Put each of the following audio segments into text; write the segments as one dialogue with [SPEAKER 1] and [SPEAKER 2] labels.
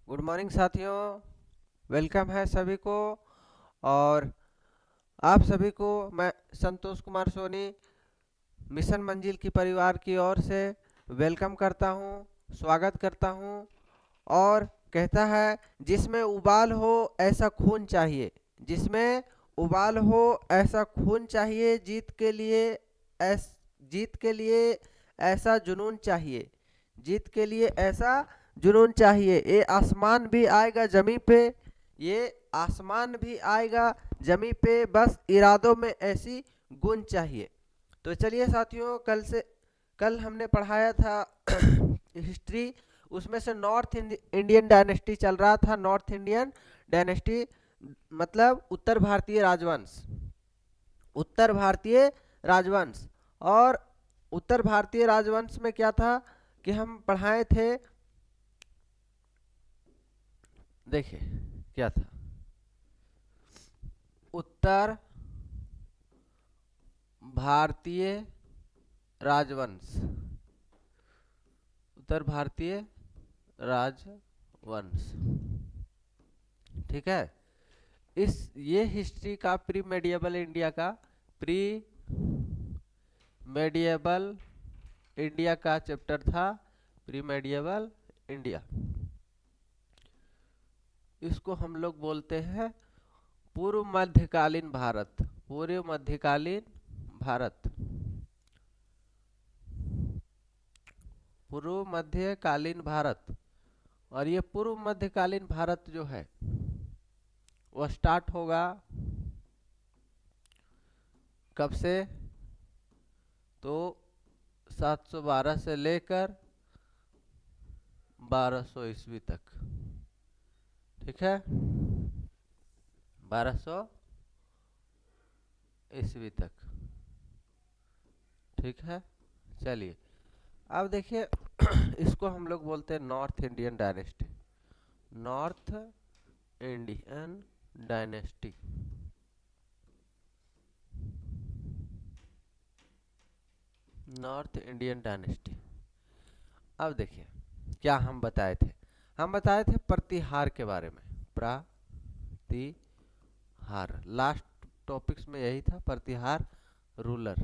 [SPEAKER 1] Good morning साथियों, welcome है सभी को। और आप सभी को मैं संतोष कुमार सोनी मिशन मंजिल की परिवार की ओर से वेलकम करता हूं, स्वागत करता हूं। और कहता है, जिसमें उबाल हो ऐसा खून चाहिए, जिसमें उबाल हो ऐसा खून चाहिए, जीत के लिए ऐसा जुनून चाहिए, जीत के लिए ऐसा जुनून चाहिए। ये आसमान भी आएगा जमी पे, ये आसमान भी आएगा जमी पे, बस इरादों में ऐसी गुण चाहिए। तो चलिए साथियों, कल हमने पढ़ाया था हिस्ट्री। उसमें से नॉर्थ इंडियन डायनेस्टी चल रहा था। नॉर्थ इंडियन डायनेस्टी मतलब उत्तर भारतीय राजवंश, उत्तर भारतीय राजवंश। और उत्तर भारतीय राजवंश में क्या था कि हम पढ़ाए थे, देखिए क्या था। उत्तर भारतीय राजवंश, उत्तर भारतीय राजवंश, ठीक है। इस ये हिस्ट्री का प्री मेडिएवल इंडिया का, प्री मेडिएवल इंडिया का चैप्टर था, प्री मेडिएवल इंडिया। इसको हम लोग बोलते हैं पूर्व मध्यकालीन भारत, पूर्व मध्यकालीन भारत, पूर्व मध्यकालीन भारत। और ये पूर्व मध्यकालीन भारत जो है वो स्टार्ट होगा कब से, तो 712 से लेकर 1200 ईस्वी तक, ठीक है, 1200 ईस्वी तक, ठीक है। चलिए अब देखिए इसको हम लोग बोलते हैं north Indian dynasty, north Indian dynasty. North Indian dynasty. अब देखिए क्या हम बताए थे, हम बताए थे प्रतिहार के बारे में, प्रतिहार। लास्ट टॉपिक्स में यही था, प्रतिहार रूलर,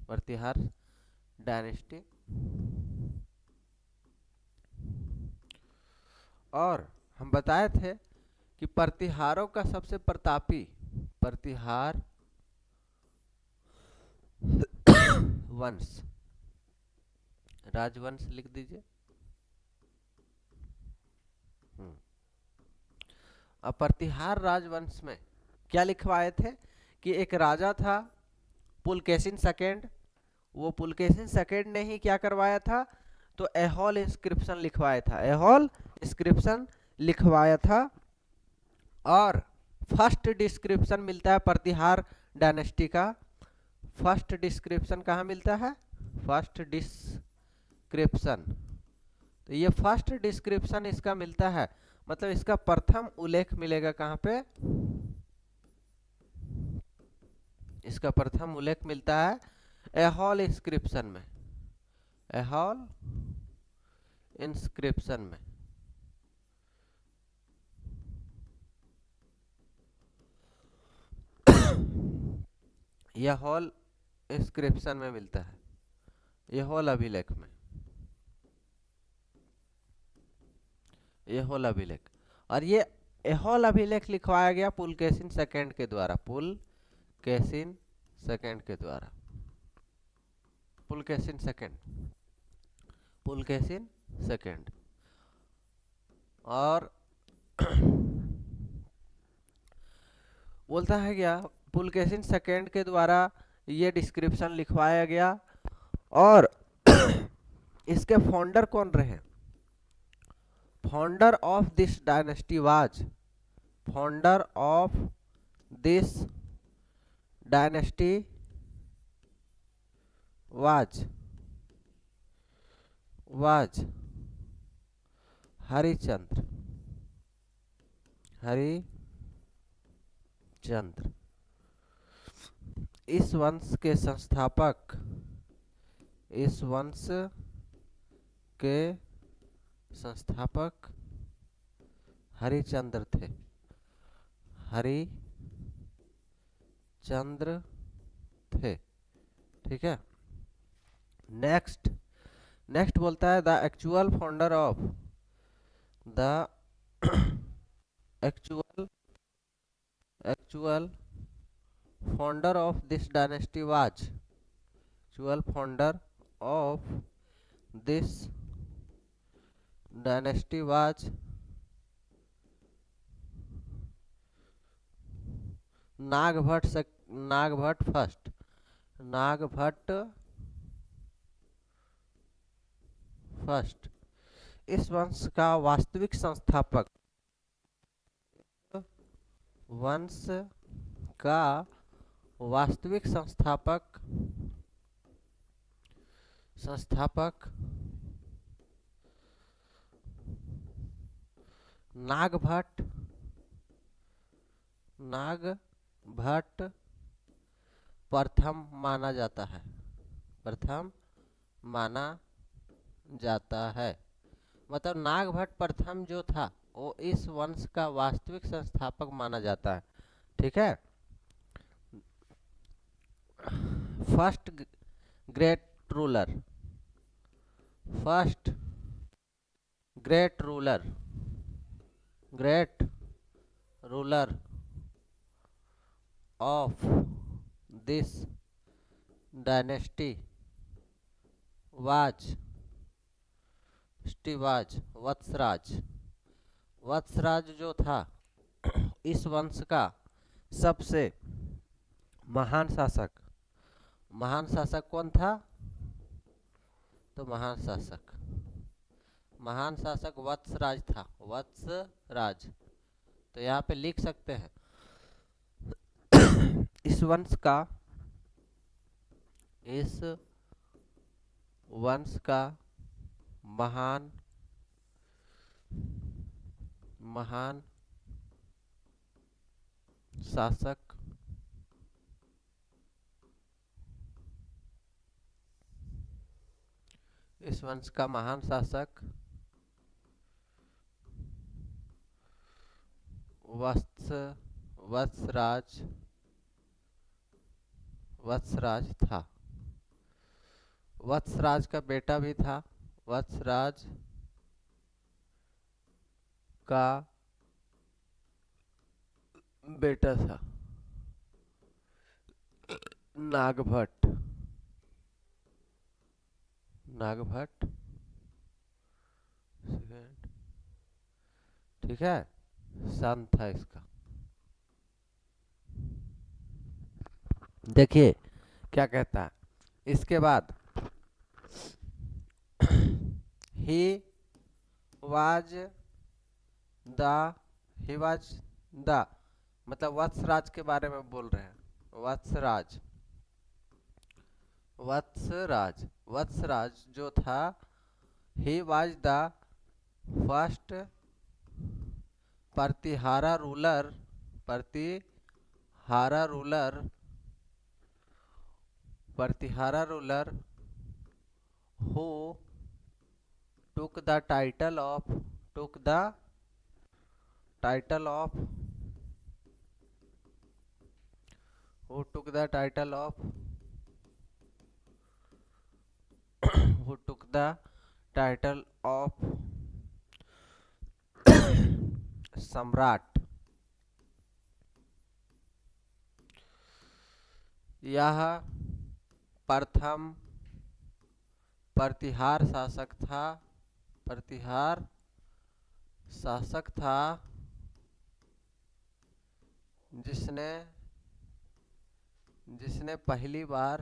[SPEAKER 1] प्रतिहार डायनेस्टी। और हम बताए थे कि प्रतिहारों का सबसे प्रतापी, प्रतिहार वंश, राजवंश लिख दीजिए। अब प्रतिहार राजवंश में क्या लिखवाए थे कि एक राजा था पुलकेशिन सेकेंड। वो पुलकेशिन सेकेंड ने ही क्या करवाया था, तो एहोल इंस्क्रिप्शन लिखवाया था, एहोल इंस्क्रिप्शन लिखवाया था। और फर्स्ट डिस्क्रिप्शन मिलता है प्रतिहार डायनेस्टी का, फर्स्ट डिस्क्रिप्शन कहाँ मिलता है, फर्स्ट डिस्क्रिप्शन। तो ये फर्स्ट डिस्क्रिप्शन इसका मिलता है, मतलब इसका प्रथम उल्लेख मिलेगा कहाँ पे, इसका प्रथम उल्लेख मिलता है एहोल इंस्क्रिप्शन में, एहोल इंस्क्रिप्शन में। यह हॉल इंस्क्रिप्शन में मिलता है, यह हॉल अभिलेख में, यह हॉल अभिलेख। और ये एहोल अभिलेख लिखवाया गया पुलकेशिन सेकेंड के द्वारा, पुलकेशिन सेकेंड के द्वारा, पुलकेशिन सेकेंड, पुलकेशिन सेकेंड। और बोलता है क्या, पुलकेशिन सेकेंड के द्वारा ये डिस्क्रिप्शन लिखवाया गया। और इसके फाउंडर कौन रहे, founder of this dynasty was, founder of this dynasty was Harichandra, Harichandra. इस वंश के संस्थापक, इस वंश के संस्थापक हरिचंद्र थे, हरिचंद्र थे। ठीक है। नेक्स्ट नेक्स्ट बोलता है the actual founder of the actual actual founder of this dynasty was actual founder of this dynasty was Nagabhata first. Nagabhata first. इस वंश का वास्तविक संस्थापक, वंश का वास्तविक संस्थापक नागभट्ट प्रथम माना जाता है, प्रथम माना जाता है। मतलब नागभट्ट प्रथम जो था वो इस वंश का वास्तविक संस्थापक माना जाता है। ठीक है। First great ruler, first great ruler of this dynasty was Vatsaraja जो था इस वंश का सबसे महान शासक कौन था? तो महान शासक वत्सराज था, वत्सराज। तो यहाँ पे लिख सकते हैं इस वंश का महान शासक इस वंश का महान शासक वत्सराज था। वत्सराज का बेटा भी था, वत्सराज का बेटा था नागभट्ट। ठीक है, सन था इसका। देखिए क्या कहता है इसके बाद, ही वाज द मतलब वत्सराज के बारे में बोल रहे हैं। वत्सराज जो था, he was the first Pratihara ruler who took the title of सम्राट। यह प्रथम प्रतिहार शासक था जिसने पहली बार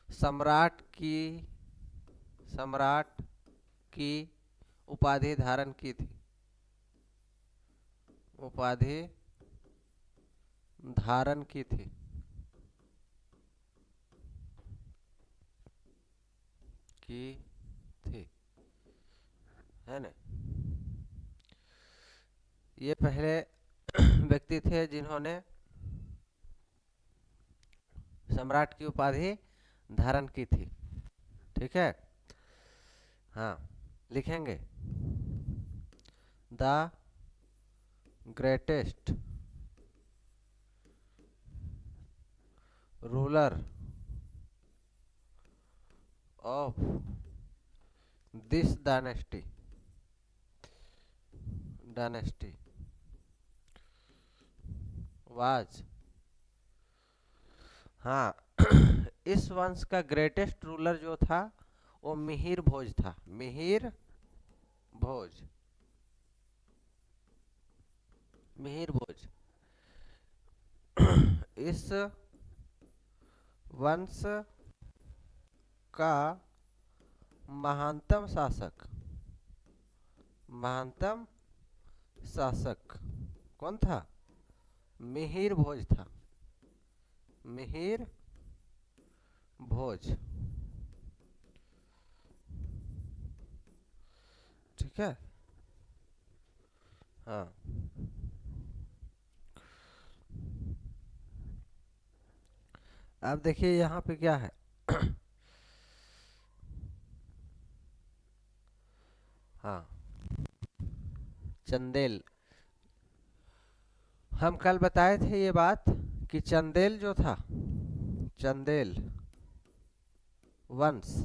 [SPEAKER 1] सम्राट की उपाधि धारण की थी। है ना। ये पहले व्यक्ति थे जिन्होंने सम्राट की उपाधि धारण की थी। ठीक है, हाँ लिखेंगे the greatest ruler of this dynasty was, हाँ इस वंश का ग्रेटेस्ट रूलर जो था वो मिहिर भोज था। मिहिर भोज, मिहिर भोज इस वंश का महानतम शासक, महानतम शासक कौन था? मिहिर भोज था। मिहिर भोज, ठीक है, हाँ अब देखिए यहाँ पे क्या है। हाँ चंदेल, हम कल बताए थे ये बात कि चंदेल जो था, चंदेल वंश,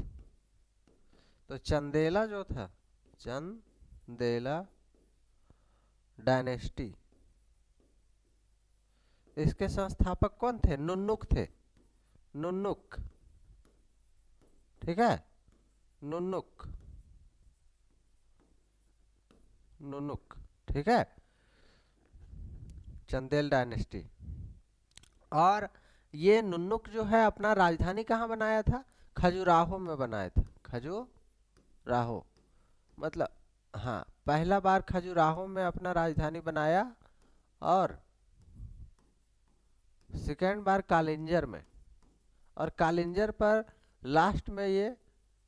[SPEAKER 1] तो चंदेला जो था, चंदेला डायनेस्टी, इसके संस्थापक कौन थे? नुन्नुक थे। नुन्नुक, ठीक है, नुन्नुक, नुन्नुक, ठीक है, चंदेल डायनेस्टी। और ये नुन्नुक जो है अपना राजधानी कहाँ बनाया था? खजुराहो में बनाया था। खजुराहो मतलब, हाँ पहला बार खजुराहो में अपना राजधानी बनाया और सेकेंड बार कालिंजर में, और कालिंजर पर लास्ट में ये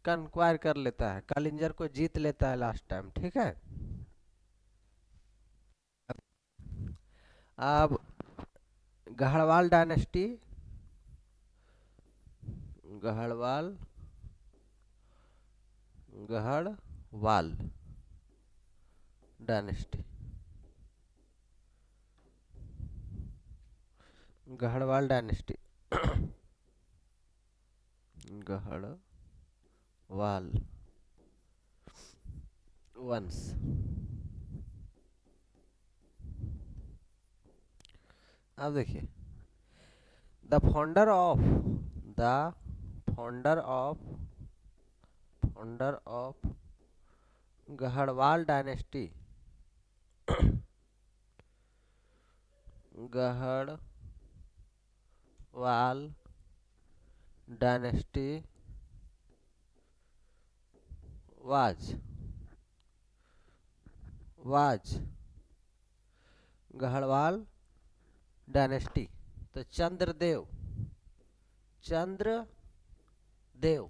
[SPEAKER 1] कंक्वायर कर लेता है, कालिंजर को जीत लेता है लास्ट टाइम। ठीक है, अब Garhwal dynasty, Garhwal, Garhwal dynasty, Garhwal dynasty, Garhwal वंश। अब देखिए the founder of, the founder of, founder of Garhwal dynasty, Garhwal dynasty was Garhwal dynasty, तो चंद्रदेव, चंद्रदेव,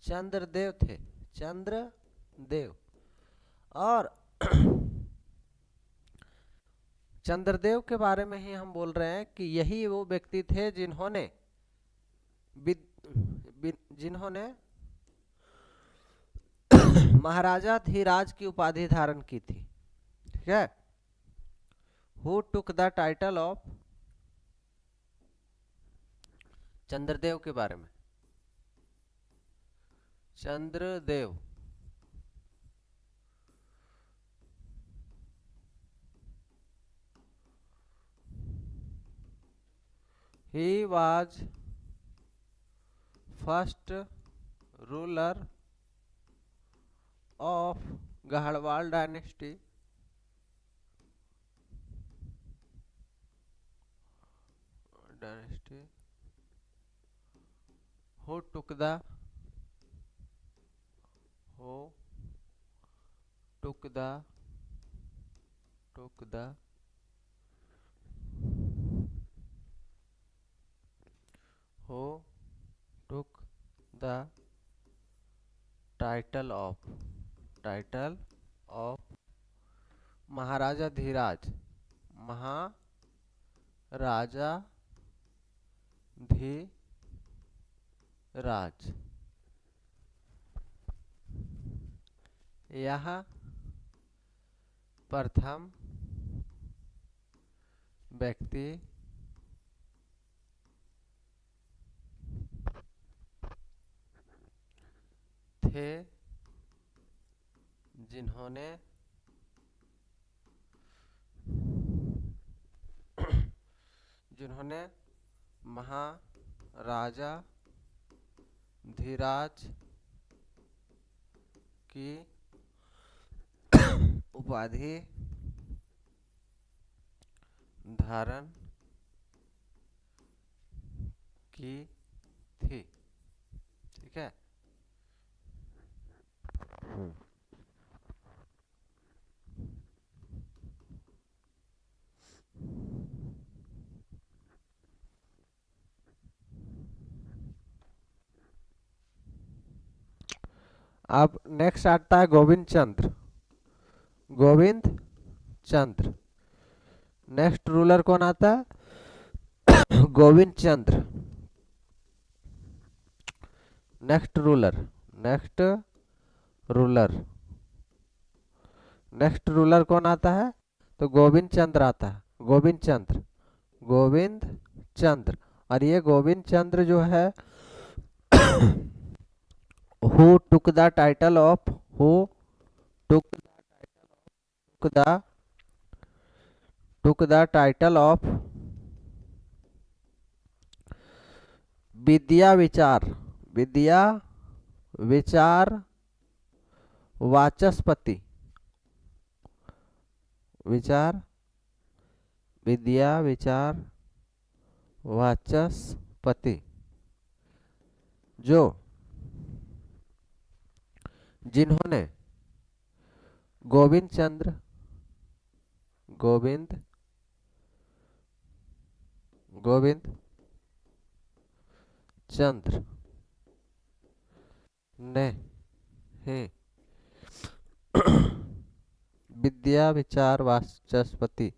[SPEAKER 1] चंद्रदेव थे, चंद्रदेव। और चंद्रदेव के बारे में ही हम बोल रहे हैं कि यही वो व्यक्ति थे जिन्होंने जिन्होंने महाराजा धीराज की उपाधि धारण की थी। ठीक है, who took the title of, Chandradev के बारे में, Chandradev, he was first ruler of Garhwal dynasty, who took the, who took the, who took the title of महाराजा धीराज, महाराजा धीराज। यह प्रथम व्यक्ति थे जिन्होंने महाराजा धीराज की उपाधि धारण की थी। ठीक है। अब नेक्स्ट आता है गोविंद चंद्र। गोविंद चंद्र नेक्स्ट रूलर कौन आता है? गोविंद चंद्र। नेक्स्ट रूलर नेक्स्ट रूलर कौन आता है? तो गोविंद चंद्र आता है। गोविंद चंद्र। और ये गोविंद चंद्र जो है who took the title of विद्या विचार वाचस्पति। विद्या विचार वाचस्पति जो जिन्होंने गोविंद चंद्र ने विद्या विचार वाचस्पति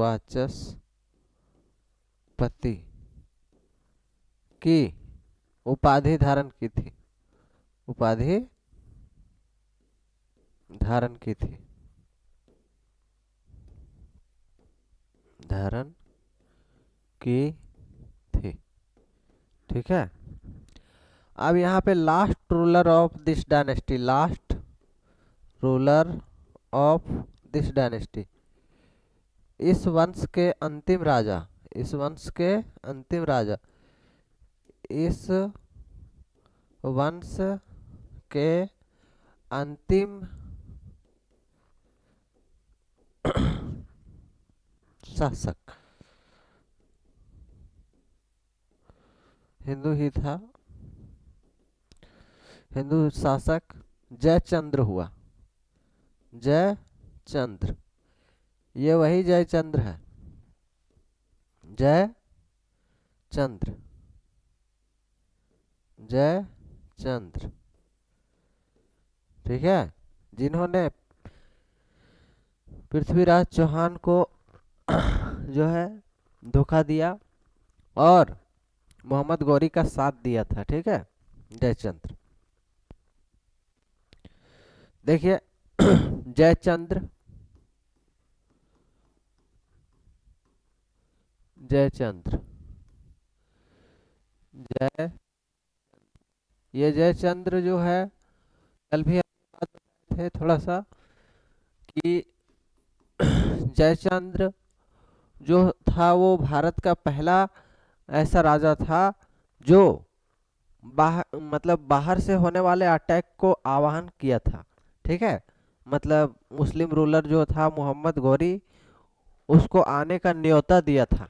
[SPEAKER 1] वाचस्पति की उपाधि धारण की थी। ठीक है। अब यहाँ पे last ruler of this dynasty इस वंश के अंतिम राजा इस वंश के अंतिम शासक हिंदू शासक जयचंद्र हुआ। जयचंद्र ये वही जयचंद्र है। जयचंद्र ठीक है। जिन्होंने पृथ्वीराज चौहान को जो है धोखा दिया और मोहम्मद गौरी का साथ दिया था। ठीक है। जयचंद्र देखिए जयचंद्र ये जयचंद्र जो है कल भी बात बताए थे थोड़ा सा कि जयचंद्र जो था वो भारत का पहला ऐसा राजा था जो बाहर से होने वाले अटैक को आह्वान किया था। ठीक है। मतलब मुस्लिम रूलर जो था मोहम्मद गौरी उसको आने का न्योता दिया था।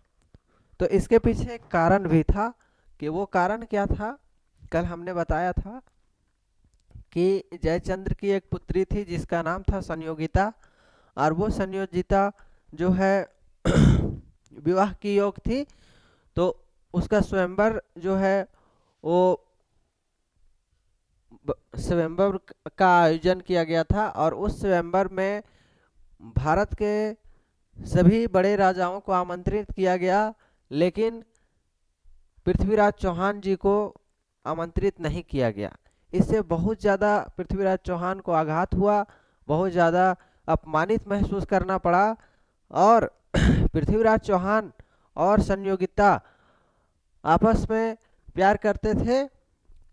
[SPEAKER 1] तो इसके पीछे एक कारण भी था कि वो कारण क्या था? कल हमने बताया था कि जयचंद्र की एक पुत्री थी जिसका नाम था संयोगिता और वो संयोगिता जो है विवाह की योग थी। तो उसका स्वयंवर जो है वो स्वयंवर का आयोजन किया गया था और उस स्वयंवर में भारत के सभी बड़े राजाओं को आमंत्रित किया गया, लेकिन पृथ्वीराज चौहान जी को आमंत्रित नहीं किया गया। इससे बहुत ज़्यादा पृथ्वीराज चौहान को आघात हुआ, बहुत ज़्यादा अपमानित महसूस करना पड़ा। और पृथ्वीराज चौहान और संयोगिता आपस में प्यार करते थे,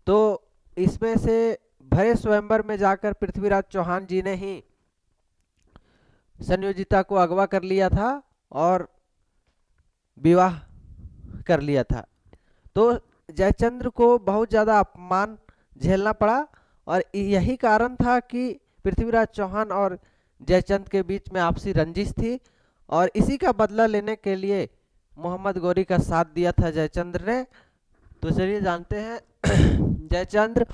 [SPEAKER 1] तो इसमें से भरे स्वयंवर में जाकर पृथ्वीराज चौहान जी ने ही संयोजिता को अगवा कर लिया था और विवाह कर लिया था। तो जयचंद्र को बहुत ज़्यादा अपमान झेलना पड़ा, और यही कारण था कि पृथ्वीराज चौहान और जयचंद्र के बीच में आपसी रंजिश थी, और इसी का बदला लेने के लिए मोहम्मद गौरी का साथ दिया था जयचंद्र ने। तो चलिए जानते हैं Jayachandra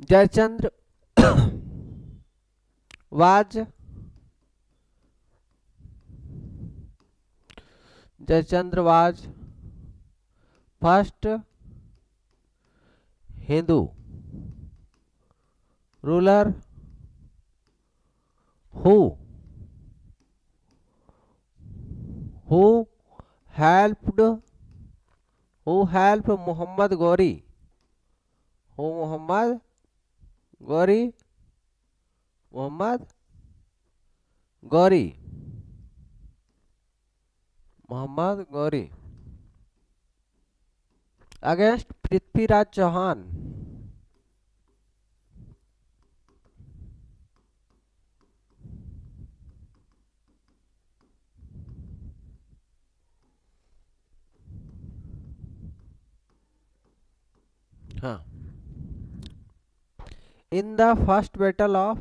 [SPEAKER 1] Jayachandra was Jayachandra was first Hindu ruler who helped Muhammad Ghauri Muhammad Ghauri against Prithviraj Chauhan. हाँ, in the first battle of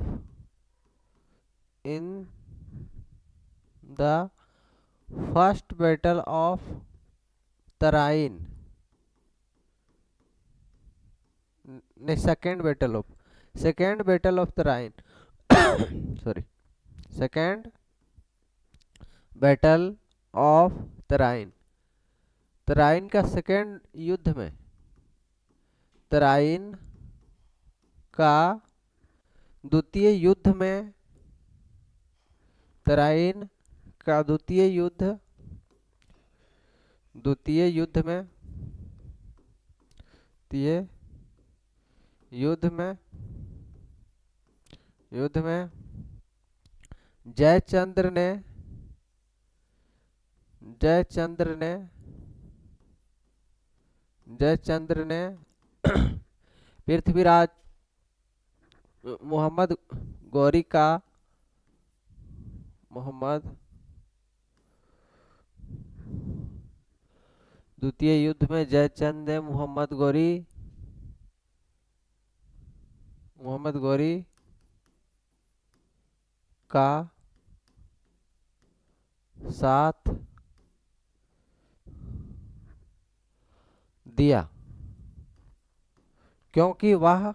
[SPEAKER 1] Tarain, second battle of Tarain sorry, second battle of Tarain का सेकेंड युद्ध में, तराइन का द्वितीय युद्ध में, तराइन का द्वितीय युद्ध में जयचंद्र ने पृथ्वीराज मोहम्मद गौरी का द्वितीय युद्ध में जयचंद ने मोहम्मद गौरी का साथ दिया, क्योंकि वह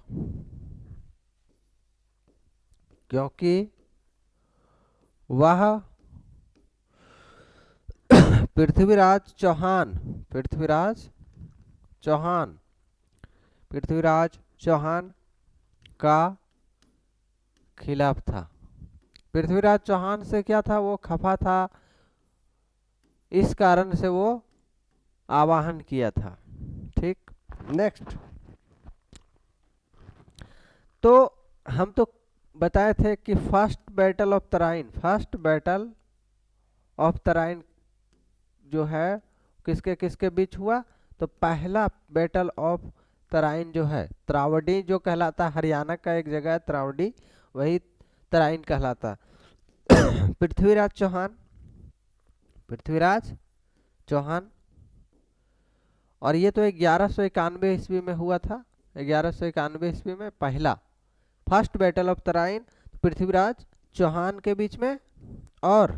[SPEAKER 1] पृथ्वीराज चौहान का खिलाफ था। पृथ्वीराज चौहान से क्या था, वो खफा था, इस कारण से वो आवाहन किया था। ठीक, नेक्स्ट। तो हम तो बताए थे कि फर्स्ट बैटल ऑफ तराइन जो है किसके किसके बीच हुआ, तो पहला बैटल ऑफ तराइन जो है, त्रावडी जो कहलाता है, हरियाणा का एक जगह है त्रावडी, वही तराइन कहलाता। पृथ्वीराज चौहान, और ये तो 1191 ईस्वी में हुआ था। 1191 ईस्वी में पहला first battle of Tarain Prithviraj Chauhan के बीच में और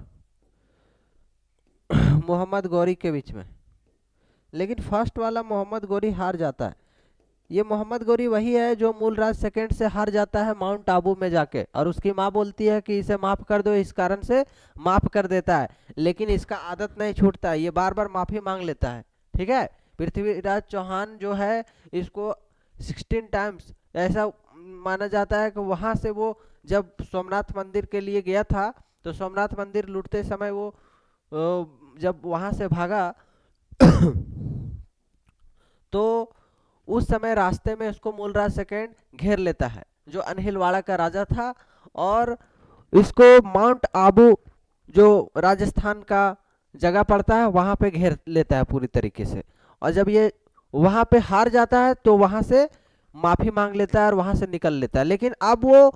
[SPEAKER 1] मोहम्मद गौरी के बीच में। लेकिन फर्स्ट वाला मोहम्मद गौरी हार जाता है। ये मोहम्मद गौरी वही है जो मूलराज सेकंड से हार जाता है माउंट आबू में जाके, और उसकी माँ बोलती है कि इसे माफ कर दो, इस कारण से माफ कर देता है, लेकिन इसका आदत नहीं छूटता, ये बार बार माफी मांग लेता है। ठीक है, पृथ्वीराज चौहान जो है इसको 16 टाइम्स ऐसा माना जाता है कि वहां से वो जब सोमनाथ मंदिर के लिए गया था, तो सोमनाथ मंदिर लूटते समय वो जब वहां से भागा तो उस समय रास्ते में उसको मूलराज सेकंड घेर लेता है, जो अनहिलवाड़ा का राजा था। और इसको माउंट आबू, जो राजस्थान का जगह पड़ता है, वहां पे घेर लेता है पूरी तरीके से। और जब ये वहां पे हार जाता है तो वहां से माफी मांग लेता है और वहां से निकल लेता है। लेकिन अब वो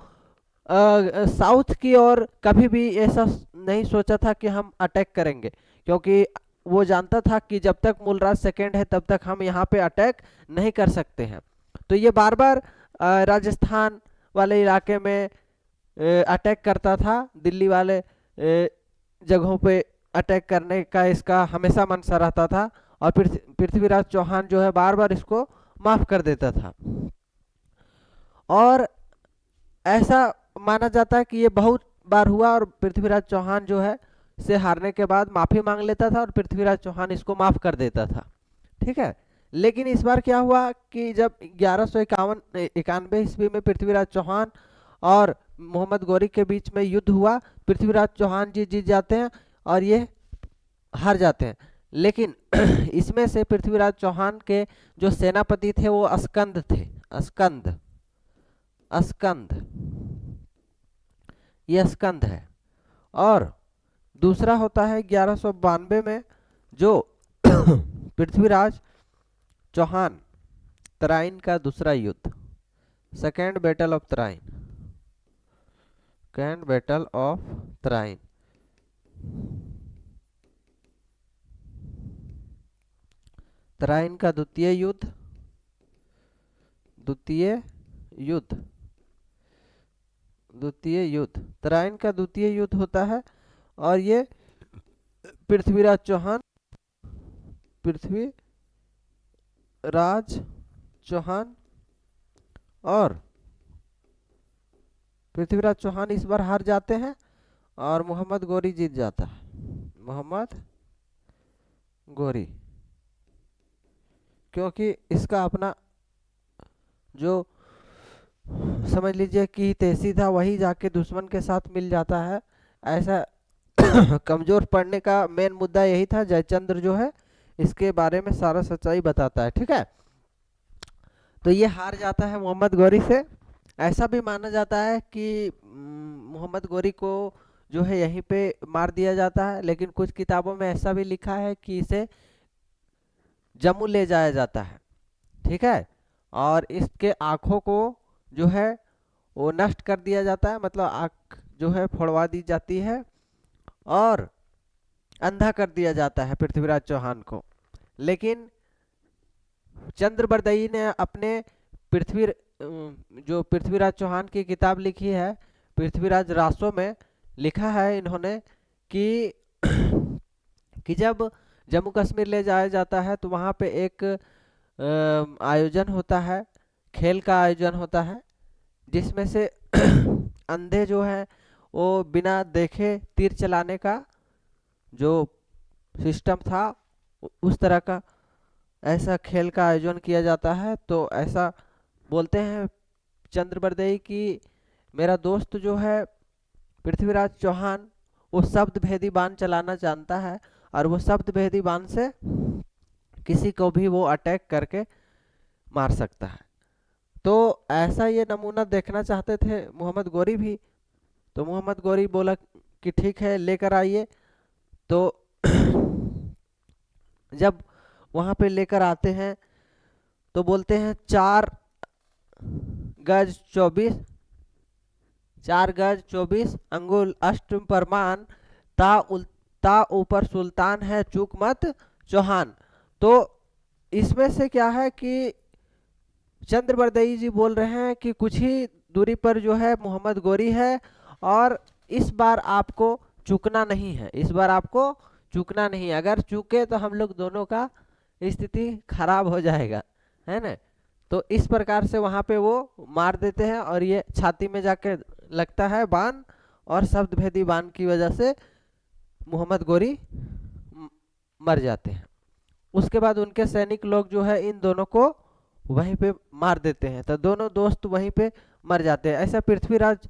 [SPEAKER 1] साउथ की ओर कभी भी ऐसा नहीं सोचा था कि हम अटैक करेंगे, क्योंकि वो जानता था कि जब तक मूलराज सेकंड है तब तक हम यहाँ पे अटैक नहीं कर सकते हैं। तो ये बार बार राजस्थान वाले इलाके में अटैक करता था, दिल्ली वाले जगहों पे अटैक करने का इसका हमेशा मनसा रहता था। और पृथ्वीराज चौहान जो है बार बार इसको माफ कर देता था। और ऐसा माना जाता है कि ये बहुत बार हुआ और पृथ्वीराज चौहान जो है से हारने के बाद माफी मांग लेता था और पृथ्वीराज चौहान इसको माफ कर देता था। ठीक है। लेकिन इस बार क्या हुआ कि जब 1191 ईस्वी में पृथ्वीराज चौहान और मोहम्मद गौरी के बीच में युद्ध हुआ, पृथ्वीराज चौहान जी जीत जाते हैं और ये हार जाते हैं। लेकिन इसमें से पृथ्वीराज चौहान के जो सेनापति थे वो अस्कंद थे। अस्कंद, अस्कंद, ये अस्कंद है। और दूसरा होता है 1192 में जो पृथ्वीराज चौहान, तराइन का दूसरा युद्ध, second battle of Tarain, second battle of Tarain. Tarain का द्वितीय युद्ध, द्वितीय युद्ध, द्वितीय युद्ध, तराइन का द्वितीय युद्ध होता है। और ये पृथ्वीराज चौहान, पृथ्वीराज चौहान और पृथ्वीराज चौहान इस बार हार जाते हैं और मोहम्मद गौरी जीत जाता है। मोहम्मद गौरी, क्योंकि इसका अपना जो समझ लीजिए कि तेसी था वही जाके दुश्मन के साथ मिल जाता है। ऐसा कमजोर पड़ने का मेन मुद्दा यही था। जयचंद्र जो है इसके बारे में सारा सच्चाई बताता है। ठीक है। तो ये हार जाता है मोहम्मद गौरी से। ऐसा भी माना जाता है कि मोहम्मद गौरी को जो है यहीं पे मार दिया जाता है, लेकिन कुछ किताबों में ऐसा भी लिखा है कि इसे जम्मू ले जाया जाता है। ठीक है। और इसके आँखों को जो है वो नष्ट कर दिया जाता है, मतलब आँख जो है फोड़वा दी जाती है और अंधा कर दिया जाता है पृथ्वीराज चौहान को। लेकिन चंद्रबरदई ने अपने जो पृथ्वीराज चौहान की किताब लिखी है, पृथ्वीराज रासो में लिखा है इन्होंने कि कि जब जम्मू कश्मीर ले जाया जाता है तो वहाँ पे एक आयोजन होता है, खेल का आयोजन होता है, जिसमें से अंधे जो है वो बिना देखे तीर चलाने का जो सिस्टम था उस तरह का ऐसा खेल का आयोजन किया जाता है। तो ऐसा बोलते हैं चंद्रबरदई कि मेरा दोस्त जो है पृथ्वीराज चौहान वो शब्द भेदी बाण चलाना जानता है और वो शब्द भेदी बाण से किसी को भी वो अटैक करके मार सकता है। तो ऐसा ये नमूना देखना चाहते थे मोहम्मद गौरी भी। तो मोहम्मद गौरी बोला कि ठीक है लेकर आइए। तो जब वहाँ पे लेकर आते हैं तो बोलते हैं 4 गज 24, 4 गज 24 अंगुल अष्ट परमान, ता ऊपर सुल्तान है चूक मत चौहान। तो इसमें से क्या है कि चंद्रबरदई जी बोल रहे हैं कि कुछ ही दूरी पर जो है मोहम्मद गौरी है और इस बार आपको चूकना नहीं है, इस बार आपको चूकना नहीं है। अगर चूके तो हम लोग दोनों का स्थिति खराब हो जाएगा, है ना। तो इस प्रकार से वहाँ पे वो मार देते हैं और ये छाती में जाके लगता है बाण और शब्द भेदी बाण की वजह से मोहम्मद गौरी मर जाते हैं। उसके बाद उनके सैनिक लोग जो है इन दोनों को वहीं पे मार देते हैं। तो दोनों दोस्त वहीं पे मर जाते हैं। ऐसा पृथ्वीराज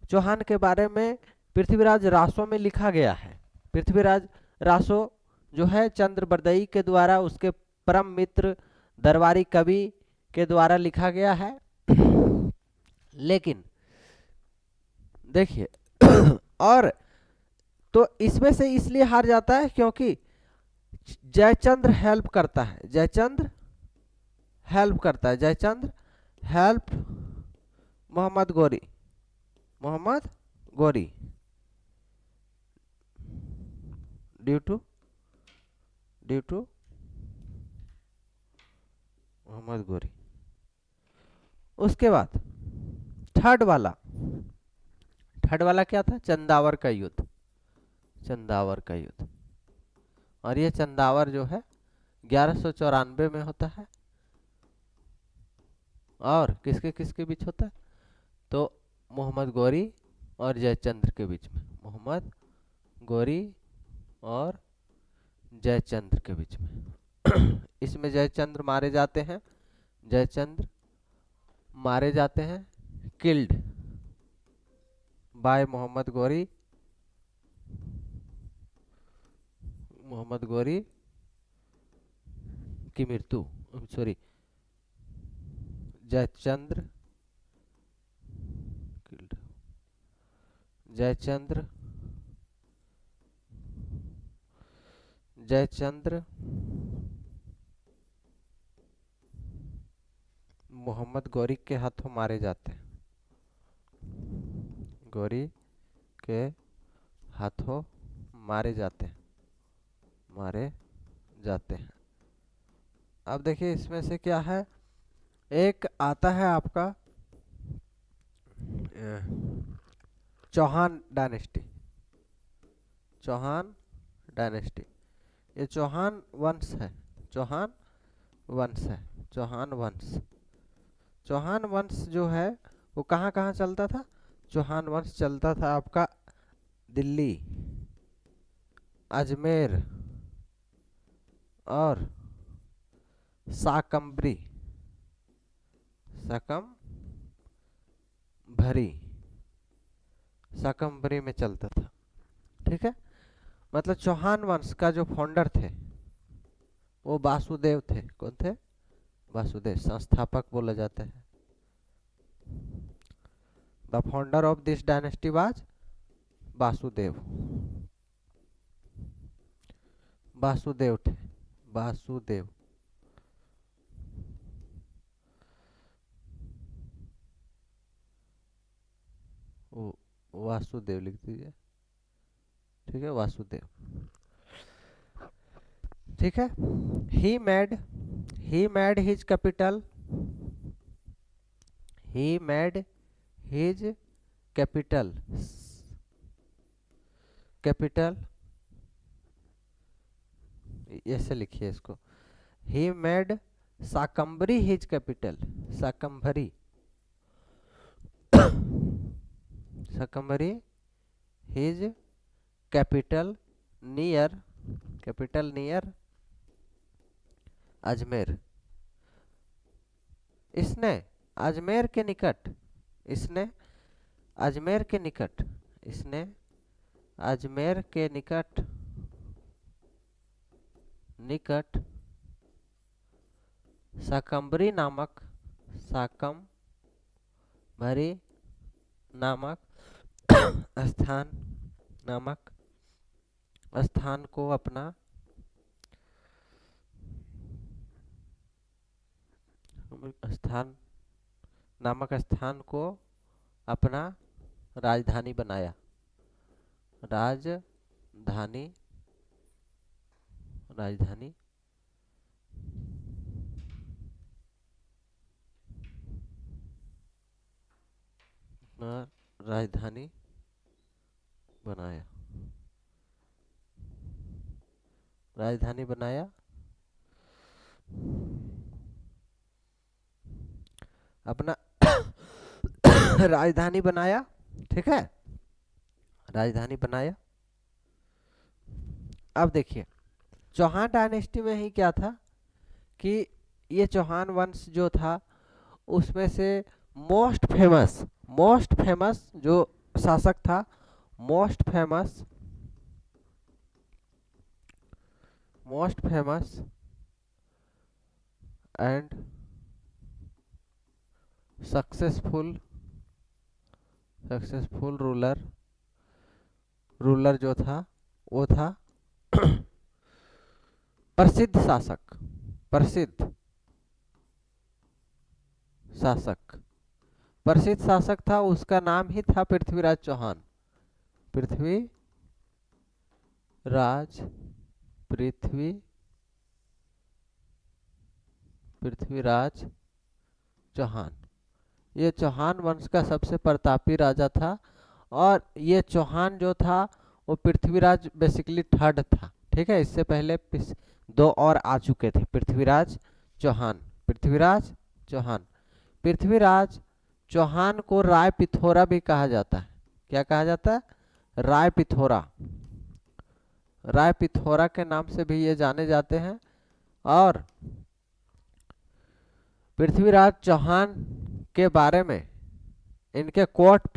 [SPEAKER 1] चौहान के बारे में पृथ्वीराज रासो में लिखा गया है। पृथ्वीराज रासो जो है चंद्रबरदई के द्वारा उसके परम मित्र दरबारी कवि के द्वारा लिखा गया है। लेकिन देखिए और तो इसमें से इसलिए हार जाता है क्योंकि जयचंद्र हेल्प करता है, जयचंद्र हेल्प करता है, Jaichandra help Mohammad Ghori, Mohammad Ghori due to Mohammad Ghori. उसके बाद थर्ड वाला क्या था? चंदावर का युद्ध, चंदावर का युद्ध। और ये चंदावर जो है 1194 में होता है। और किसके किसके बीच होता है? तो मोहम्मद गौरी और जयचंद्र के बीच में, मोहम्मद गौरी और जयचंद्र के बीच में। इसमें जयचंद्र मारे जाते हैं, जयचंद्र मारे जाते हैं, किल्ड बाय मोहम्मद गौरी, मोहम्मद गौरी की मृत्यु, सॉरी जयचंद्र, जयचंद्र जयचंद्र मोहम्मद गौरी के हाथों मारे जाते हैं, गौरी के हाथों मारे जाते हैं, मारे जाते हैं। अब देखिए इसमें से क्या है, एक आता है आपका चौहान डायनेस्टी, चौहान डायनेस्टी। ये चौहान वंश है, चौहान वंश है, चौहान वंश। चौहान वंश जो है वो कहाँ कहाँ चलता था? चौहान वंश चलता था आपका दिल्ली, अजमेर और शाकंभरी, शाकंभरी में चलता था। ठीक है, मतलब चौहान वंश का जो फाउंडर थे वो वासुदेव थे। कौन थे? वासुदेव, संस्थापक बोला जाता है। The founder of this dynasty was Vasudev, Vasudev थे, वासुदेव। वासुदेव लिख दीजिए, ठीक है, वासुदेव। ठीक है, he made his capital, he made his capital ऐसे लिखिए इसको, he made Shakambhari his capital, Shakambhari, Shakambhari his capital near Ajmer. इसने अजमेर के निकट, इसने अजमेर के निकट, इसने अजमेर के निकट शाकंभरी नामक स्थान को अपना स्थान को अपना राजधानी बनाया, राजधानी बनाया, अपना राजधानी बनाया। ठीक है, राजधानी बनाया। अब देखिए चौहान डायनेस्टी में ही क्या था कि ये चौहान वंश जो था उसमें से मोस्ट फेमस जो शासक था, most famous and successful ruler जो था वो था प्रसिद्ध शासक प्रसिद्ध शासक था, उसका नाम ही था पृथ्वीराज चौहान। पृथ्वीराज चौहान। ये चौहान वंश का सबसे प्रतापी राजा था, और ये चौहान जो था वो पृथ्वीराज बेसिकली थर्ड था। ठीक है, इससे पहले दो और आ चुके थे, पृथ्वीराज चौहान को राय पिथौरा भी कहा जाता है। क्या कहा जाता है? राय पिथौरा के नाम से भी ये जाने जाते हैं। और पृथ्वीराज चौहान के बारे में इनके कोर्ट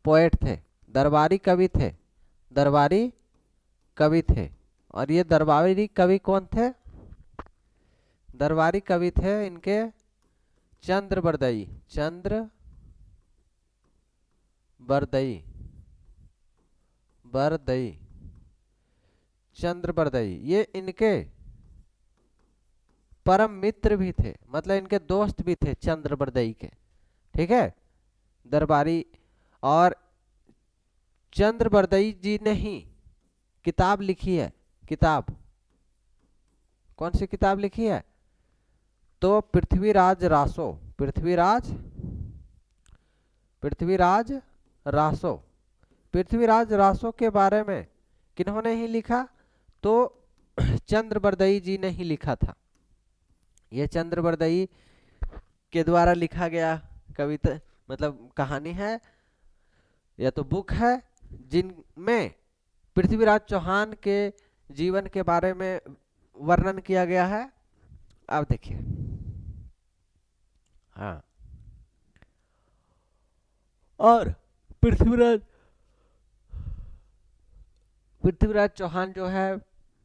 [SPEAKER 1] पोएट थे, दरबारी कवि थे। और ये दरबारी कवि कौन थे? दरबारी कवि थे इनके चंद्रबरदई ये इनके परम मित्र भी थे, मतलब इनके दोस्त भी थे चंद्रबरदई के। ठीक है, दरबारी। और चंद्रबरदई जी ने ही किताब लिखी है। कौन सी किताब लिखी है? तो पृथ्वीराज रासो के बारे में किन्होंने ही लिखा? तो चंद्रबरदई जी ने ही लिखा था। ये चंद्रबरदई के द्वारा लिखा गया कविता, मतलब कहानी है या तो बुक है, जिनमें पृथ्वीराज चौहान के जीवन के बारे में वर्णन किया गया है। अब देखिए, हाँ, और पृथ्वीराज चौहान जो है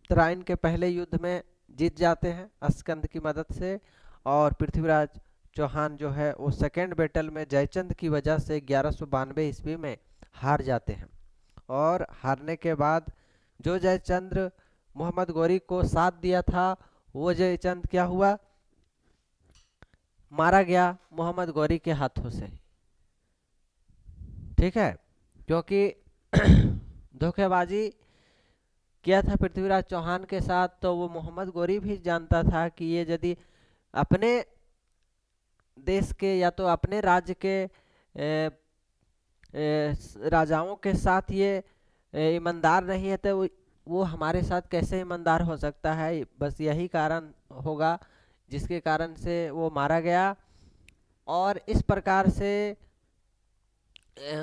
[SPEAKER 1] तराइन के पहले युद्ध में जीत जाते हैं स्कंद की मदद से। और पृथ्वीराज चौहान जो है वो सेकेंड बैटल में जयचंद की वजह से 1192 ईस्वी में हार जाते हैं। और हारने के बाद जो जयचंद्र मोहम्मद गौरी को साथ दिया था, वो जयचंद क्या हुआ? मारा गया मोहम्मद गौरी के हाथों से। ठीक है, क्योंकि धोखेबाजी किया था पृथ्वीराज चौहान के साथ, तो वो मोहम्मद गौरी भी जानता था कि ये यदि अपने देश के या तो अपने राज्य के राजाओं के साथ ये ईमानदार नहीं है, तो वो हमारे साथ कैसे ईमानदार हो सकता है? बस यही कारण होगा जिसके कारण से वो मारा गया। और इस प्रकार से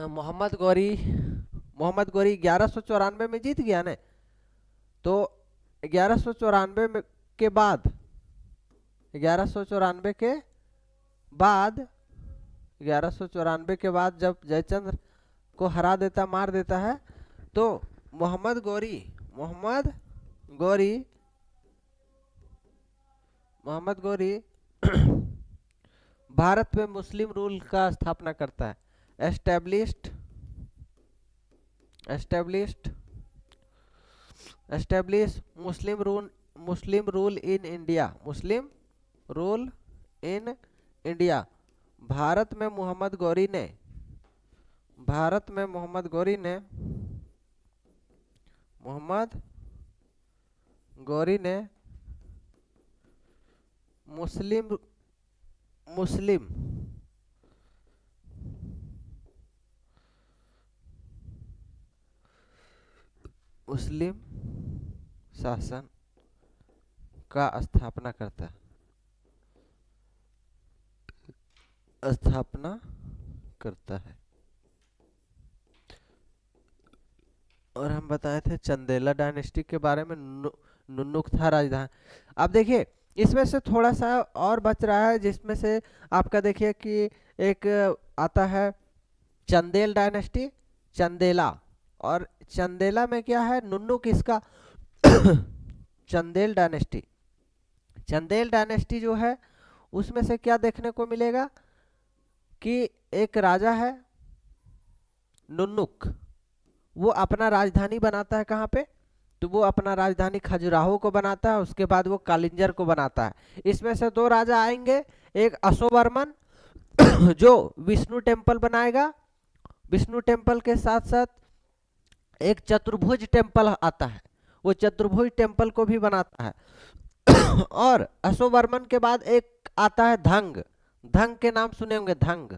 [SPEAKER 1] मोहम्मद गौरी 1194 में जीत गया ने। तो 1194 में के बाद 1194 के बाद जब जयचंद्र को हरा देता, मार देता है, तो मोहम्मद गौरी भारत में मुस्लिम रूल का स्थापना करता है। Establish Muslim rule in India. Bharat में मोहम्मद गौरी ने मुस्लिम शासन का स्थापना करता है। और हम बताए थे चंदेला डायनेस्टी के बारे में, नुनुक था राजधानी। अब देखिए, इसमें से थोड़ा सा और बच रहा है, जिसमें से आपका देखिए कि एक आता है चंदेल डायनेस्टी, चंदेला। और चंदेला में क्या है, नुन्नू किसका चंदेल डायनेस्टी। चंदेल डायनेस्टी जो है उसमें से क्या देखने को मिलेगा कि एक राजा है नुन्नुक, वो अपना राजधानी बनाता है कहाँ पे, तो वो अपना राजधानी खजुराहो को बनाता है, उसके बाद वो कालिंजर को बनाता है। इसमें से दो राजा आएंगे, एक अशोकवर्मन जो विष्णु टेम्पल बनाएगा, विष्णु टेम्पल के साथ साथ एक चतुर्भुज टेम्पल आता है, वो चतुर्भुज टेम्पल को भी बनाता है। और अशोकवर्मन के बाद एक आता है धंग, धंग के नाम सुने होंगे, धंग।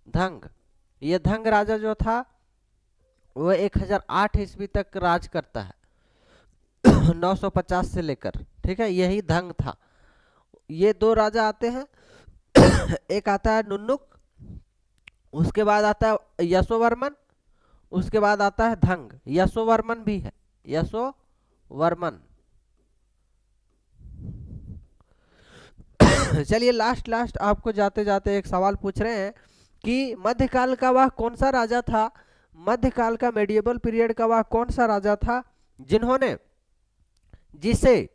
[SPEAKER 1] धंग, ये धंग राजा जो था वो 1008 ईस्वी तक राज करता है 950 से लेकर, ठीक है, यही धंग था। ये दो राजा आते हैं एक आता है नुन्नुक, उसके बाद आता है यशोवर्मन, उसके बाद आता है धंग। यशोवर्मन भी है, यशोवर्मन। चलिए लास्ट आपको जाते जाते एक सवाल पूछ रहे हैं कि मध्यकाल का वह कौन सा राजा था, मध्यकाल का मेडिएवल पीरियड का वह कौन सा राजा था जिन्होंने, जिसे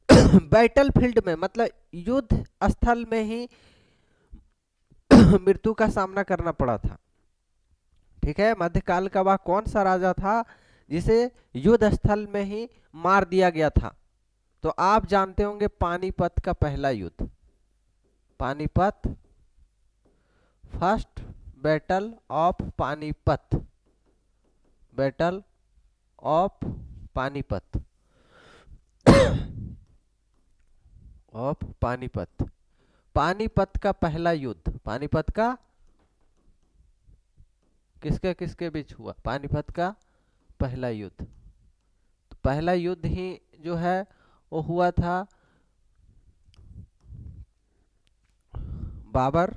[SPEAKER 1] बैटल फील्ड में, मतलब युद्ध स्थल में ही मृत्यु का सामना करना पड़ा था। ठीक है, मध्यकाल का वह कौन सा राजा था जिसे युद्ध स्थल में ही मार दिया गया था। तो आप जानते होंगे पानीपत का पहला युद्ध, Panipat, first battle of Panipat, battle of Panipat of Panipat, Panipat का पहला युद्ध, पानीपत का किसके किसके बीच हुआ, पानीपत का पहला युद्ध। तो पहला युद्ध ही जो है वो हुआ था बाबर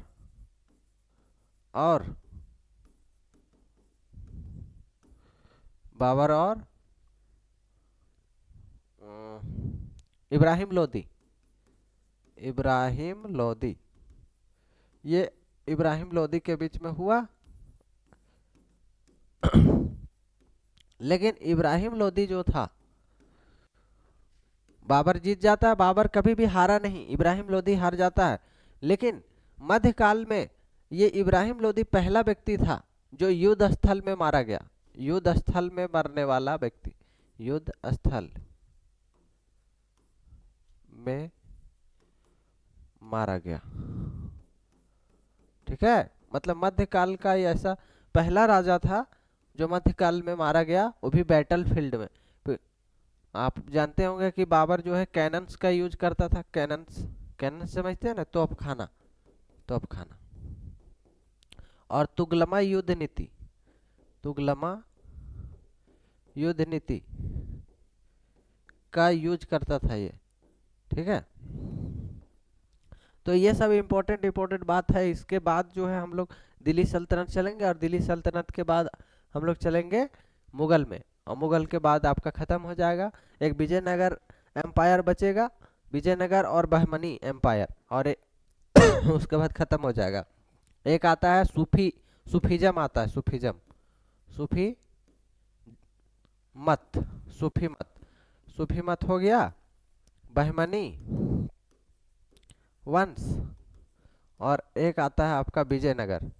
[SPEAKER 1] और इब्राहिम लोदी, इब्राहिम लोदी, ये इब्राहिम लोदी के बीच में हुआ। लेकिन इब्राहिम लोदी जो था, बाबर जीत जाता है, बाबर कभी भी हारा नहीं, इब्राहिम लोदी हार जाता है। लेकिन मध्यकाल में ये इब्राहिम लोदी पहला व्यक्ति था जो युद्ध स्थल में मारा गया, युद्ध स्थल में मरने वाला व्यक्ति, युद्ध स्थल में मारा गया। ठीक है, मतलब मध्यकाल का ये ऐसा पहला राजा था जो मध्यकाल में मारा गया, वो भी बैटल फील्ड में। आप जानते होंगे कि बाबर जो है कैनन्स का यूज करता था, कैनन्स, कैनन्स समझते हैं ना, तोप खाना, तोप खाना। और तुगलमा युद्ध नीति, तुगलमा युद्ध नीति का यूज करता था ये। ठीक है, तो ये सब इम्पोर्टेंट बात है। इसके बाद जो है हम लोग दिल्ली सल्तनत चलेंगे, और दिल्ली सल्तनत के बाद हम लोग चलेंगे मुगल में, और मुगल के बाद आपका खत्म हो जाएगा, एक विजयनगर एम्पायर बचेगा, विजयनगर और बहमनी एम्पायर, और उसके बाद खत्म हो जाएगा। एक आता है सूफीजम आता है, सूफीजम, सूफी मत, सूफी मत, सूफी मत हो गया, बहमनी वंश, और एक आता है आपका विजयनगर,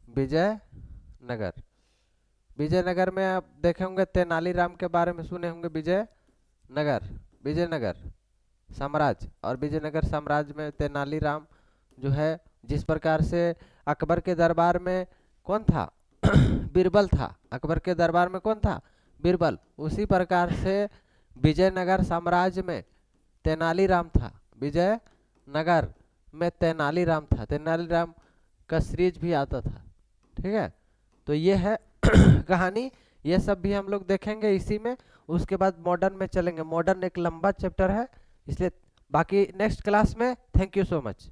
[SPEAKER 1] विजयनगर। विजयनगर में आप देखे होंगे तेनालीराम के बारे में सुने होंगे, विजयनगर, विजयनगर साम्राज्य, और विजयनगर साम्राज्य में तेनालीराम जो है, जिस प्रकार से अकबर के दरबार में कौन था बीरबल था, अकबर के दरबार में कौन था, बीरबल, उसी प्रकार से विजयनगर साम्राज्य में तेनालीराम था, विजयनगर में तेनालीराम था, तेनालीराम का सीरीज भी आता था। ठीक है, तो ये है कहानी, ये सब भी हम लोग देखेंगे इसी में। उसके बाद मॉडर्न में चलेंगे, मॉडर्न एक लंबा चैप्टर है, इसलिए बाकी नेक्स्ट क्लास में। Thank you so much.